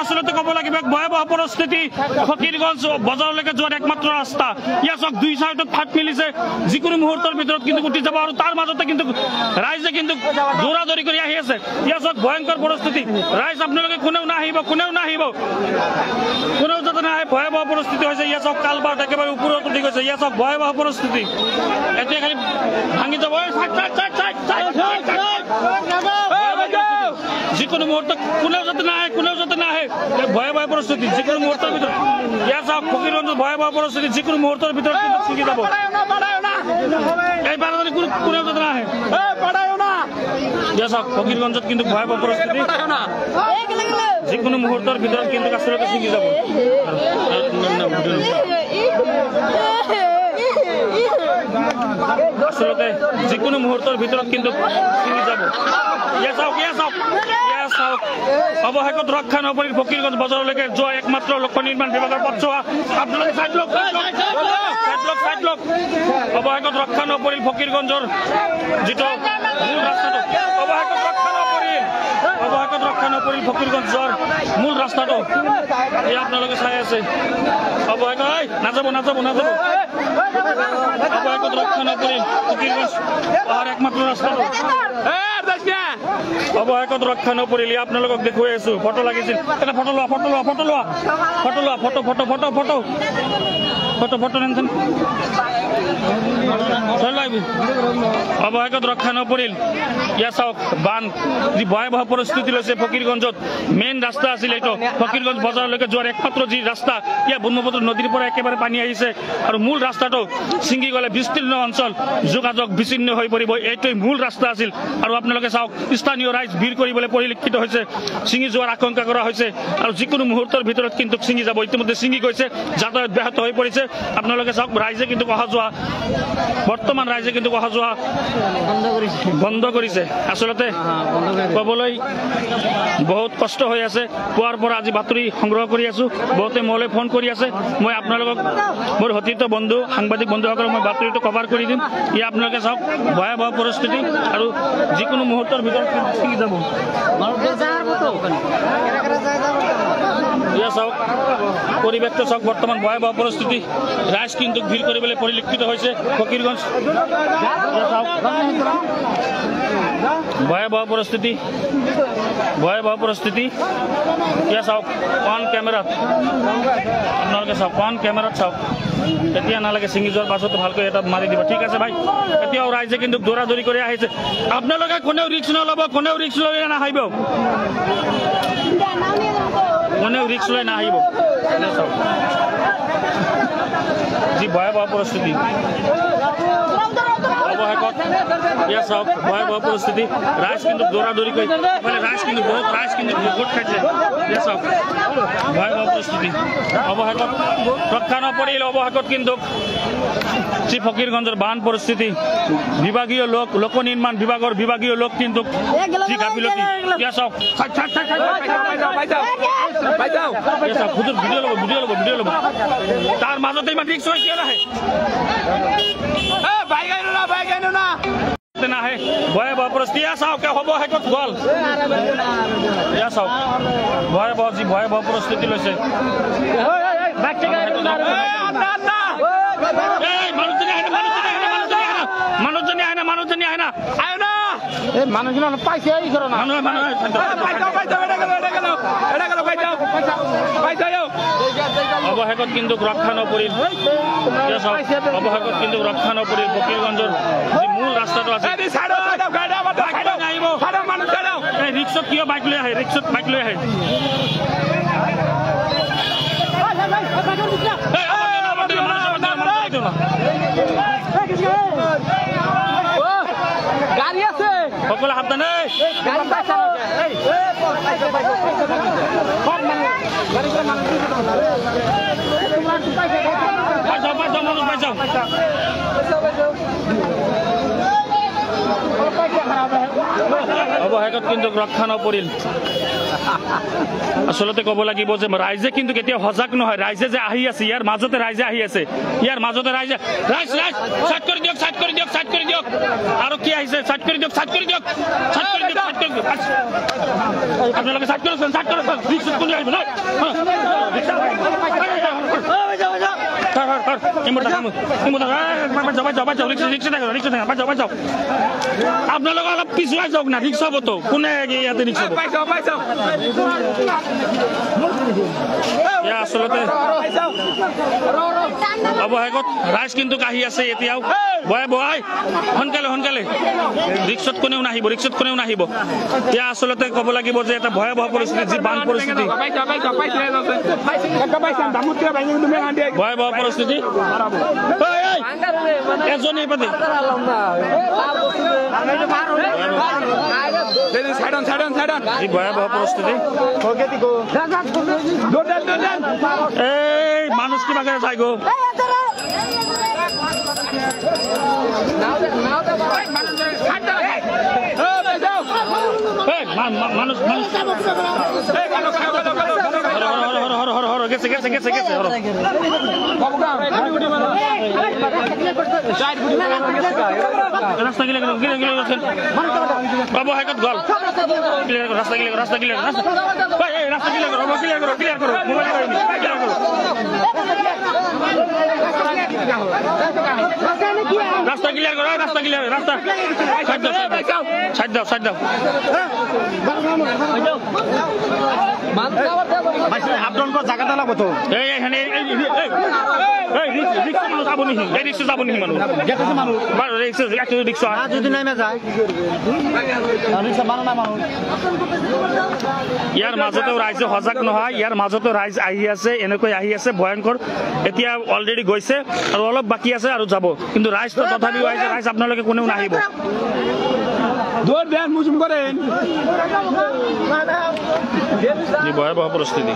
আসলে কব লাগিব ভয়াবহ পৰিস্থিতি ফকিৰগঞ্জ বজাৰলৈকে যোৱাৰ একমাত্ৰ ৰাস্তা ইয়া চক দুই সাইডত ফাট মিলিছে যিকোনো মুহূৰ্তৰ ভিতৰত কিন্তু উঠি যাব আৰু তাৰ মাজতে কিন্তু ৰাইজে কিন্তু দৌৰাদৌৰি কৰি আহি আছে ইয়া চক ভয়ংকৰ পৰিস্থিতি ৰাইজ আপোনালোকে কোনেও নাহিব কোনেও যাতে নাহে ভয়াবহ পৰিস্থিতি হৈছে ইয়া চক কালবাৰ একেবাৰে ওপৰত উঠি গৈছে ইয়া চক ভয়াবহ পৰিস্থিতি এতিয়া খালি ভাঙি যাব যিকোনো মুহূৰ্তত কোনেও যাতে নাহে ভয়াবহ পৰিস্থিতি যিকোনো মুহূৰ্তৰ ভিতৰত ইয়া চাওক ফকিৰগঞ্জত ভয়াবহ পৰিস্থিতি যিকোনো মুহূৰ্তৰ ভিতৰত কিন্তু ছিঙি যাব এই বাৰদানি কোনেও যাতে নাহে ইয়া চাওক ফকিৰগঞ্জত কিন্তু ভয়াবহ পৰিস্থিতি যিকোনো মুহূৰ্তৰ ভিতৰত কিন্তু আচলতে ছিঙি যাব আচলতে যিকোনো মুহূৰ্তৰ ভিতৰত কিন্তু ছিঙি যাব ইয়া চাওক অৱশেষত ৰক্ষা নপৰিল ফকিৰগঞ্জ বজাৰলৈকে যোৱা একমাত্ৰ লোক নিৰ্মাণ বিভাগৰ পথছোৱা আপোনালোকে চাইড লওক অৱশেষত ৰক্ষা নপৰিল ফকিৰগঞ্জৰ যিটো মূল ৰাস্তাটো অৱশেষত ৰক্ষা নপৰিল ফকিৰগঞ্জৰ মূল ৰাস্তাটো এই আপোনালোকে চাই আছে অৱশেষত নাযাব অৱশেষত ৰক্ষা নপৰিল ফকিৰগঞ্জ অহাৰ একমাত্ৰ ৰাস্তাটো অৱশেষত ৰক্ষা নপৰিল আপোনালোকক দেখুৱাই আছো ফটো লাগিছিল এটা ফটো নেন অৱশেষত ৰক্ষা নপৰিল ইয়া চাওক বান যি ভয়াবহ পৰিস্থিতি লৈছে ফকিৰগঞ্জত মেইন ৰাস্তা আছিল এইটো ফকিৰগঞ্জ বজাৰলৈকে যোৱাৰ একমাত্ৰ যি ৰাস্তা ইয়া ব্ৰহ্মপুত্ৰ নদীৰ পৰা একেবাৰে পানী আহিছে আৰু মূল ৰাস্তাটো ছিঙি গ'লে বিস্তীৰ্ণ অঞ্চল যোগাযোগ বিচ্ছিন্ন হৈ পৰিব এইটোৱেই মূল ৰাস্তা আছিল আৰু আপোনালোকে চাওক স্থানীয় ৰাইজ ভিৰ কৰিবলৈ পৰিলক্ষিত হৈছে ছিঙি যোৱাৰ আশংকা কৰা হৈছে আৰু যিকোনো মুহূৰ্তৰ ভিতৰত কিন্তু ছিঙি যাব ইতিমধ্যে ছিঙি গৈছে যাতায়াত ব্যাহত হৈ পৰিছে আপোনালোকে চাওক ৰাইজে কিন্তু অহা যোৱা বন্ধ কৰিছে আচলতে ক'বলৈ বহুত কষ্ট হৈ আছে পুৱাৰ পৰা আজি বাতৰি সংগ্ৰহ কৰি আছো বহুতে মোলৈ ফোন কৰি আছে মই আপোনালোকক মোৰ সতীৰ্থ বন্ধু সাংবাদিক বন্ধুসকলক মই বাতৰিটো কভাৰ কৰি দিম ইয়া আপোনালোকে চাওক ভয়াবহ পৰিস্থিতি আৰু যিকোনো মুহূৰ্তৰ ভিতৰত ছিঙি যাব ইয়া চাওক পৰিৱেশটো চাওক বৰ্তমান ভয়াবহ পৰিস্থিতি ৰাইজ কিন্তু ভিৰ কৰিবলৈ পৰিলক্ষিত হৈছে ফকিৰগঞ্জ ভয়াবহ পৰিস্থিতি ইয়া চাওক অন কেমেৰাত আপোনালোকে চাওক চাওক এতিয়া নালাগে ছিঙি যোৱাৰ পাছতো ভালকৈ এটা মাৰি দিব ঠিক আছে ভাই এতিয়াও ৰাইজে কিন্তু দৌৰাদৌৰি কৰি আহিছে আপোনালোকে কোনেও ৰিক্স নল'ব কোনেও ৰিক্স লৈ নাহিব যি ভয়াবহ পৰিস্থিতি অৱশেষত ইয়া চাওক ভয়াবহ পৰিস্থিতি ৰাইজ কিন্তু দৌৰাদৌৰি কৰি ৰাইজ কিন্তু গোট খাইছে ইয়া চাওক ভয়াবহ পৰিস্থিতি অৱশেষত ৰক্ষা নপৰিল অৱশেষত কিন্তু যি ফকিৰগঞ্জৰ বান পৰিস্থিতি বিভাগীয় লোক নিৰ্মাণ বিভাগৰ বিভাগীয় লোক কিন্তু যি গাফিলতি ইয়া চাওক ভিডিঅ' ল'ব তাৰ মাজতে ইমান ৰিক্স হৈ কিয় নাহে ভয়াবহ পৰিস্থিতি ইয়া চাওক অৱশেষত গ'ল ইয়া চাওক ভয়াবহ পৰিস্থিতি লৈছে মানুহজনী আহে না মানুহজন পাইছে অৱশেষত কিন্তু ৰক্ষা নপৰিল ফকিৰগঞ্জৰ যি মূল ৰাস্তাটো আছে ৰিক্সত কিয় বাইক লৈ আহে গাড়ী আছে সকলো সাৱধানে অৱশেষত কিন্তু ৰক্ষা নপৰিল আসলতে ক'ব লাগিব যে ৰাইজে কিন্তু কেতিয়াও সজাগ নহয় ৰাইজে যে আহি আছে ইয়াৰ মাজতে ৰাইজে আহি আছে ইয়াৰ মাজতে ৰাইজে ৰাইজ সাইড কৰি দিয়ক আৰু কি আহিছে সাইড কৰি দিয়ক আপোনালোকে সাইড কৰক ৰিক্সা কোনে আহিব নাই আপোনালোকে অলপ পিছুৱাই যাওক না ৰিক্সা বতো কোনে ইয়াতে ৰিক্সা আসলতে অৱশেষত ৰাইজ কিন্তু আহি আছে এতিয়াও বহাই সোনকালে ৰিক্সাত কোনেও নাহিব এতিয়া আসলতে ক'ব লাগিব যে এটা ভয়াৱহ পৰিস্থিতি যি বান পৰিস্থিতি ভয়াৱহ পৰিস্থিতি এজনী পাতি ভয়াৱহ পৰিস্থিতি এই মানুষ কিভাবে যাই গো মানুষ গেছে রাস্তা গিলে অবহেকত গল রাস্তা গিলে রাস্তা ক্লিয়ার করো মোবাইল রাস্তা ক্লিয়ার করো রাস্তা সাইড দাও আপনার জায়গাটা লাগবো তো ইয়াৰ মাজতেও ৰাইজে সজাগ নহয় ইয়াৰ মাজতেও ৰাইজ আহি আছে এনেকৈ আহি আছে ভয়ংকৰ এতিয়া অলৰেডি গৈছে আৰু অলপ বাকী আছে আৰু যাব কিন্তু ৰাইজ তো তথাপিও আহিছে ৰাইজ আপোনালোকে কোনেও নাহিব দৌৰ বেন মুজুম কৰেন জি ভয়াবহ পৰিস্থিতি